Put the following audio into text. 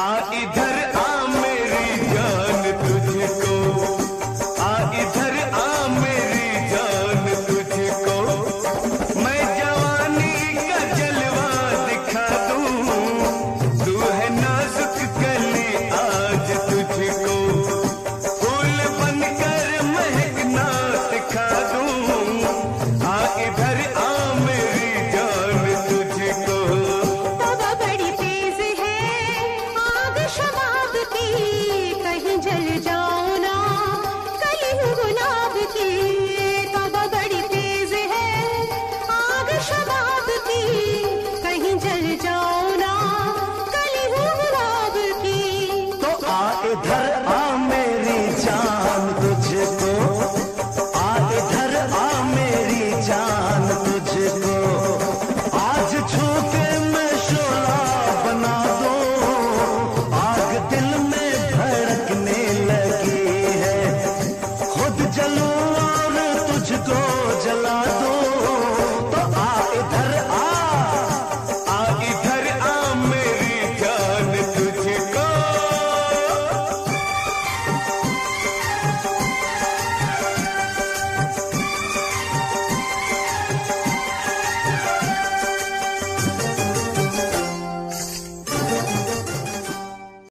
आ इधर आ मेरी जान तुझको, आ इधर आ मेरी जान तुझको, मैं जवानी का जलवा दिखा दूं, तू है नाजुक कली आज तुझको, फूल बनकर महकना सिखा दूं, आ इधर आ मेरी जान तुझको। तवा बड़ी तेज है आग शबाब की, कहीं जल जाओ ना कली हूँ गुलाब की। तवा बड़ी तेज है आग शबाब की, कहीं जल जाओ ना कली हूँ गुलाब की। तो आ इधर आ मेरी जान तुझको, आ इधर आ मेरी जान तुझको, आज छू के मैं शोला बना दूं, आग दिल में भड़कने लगी है, खुद जलूं और तुझको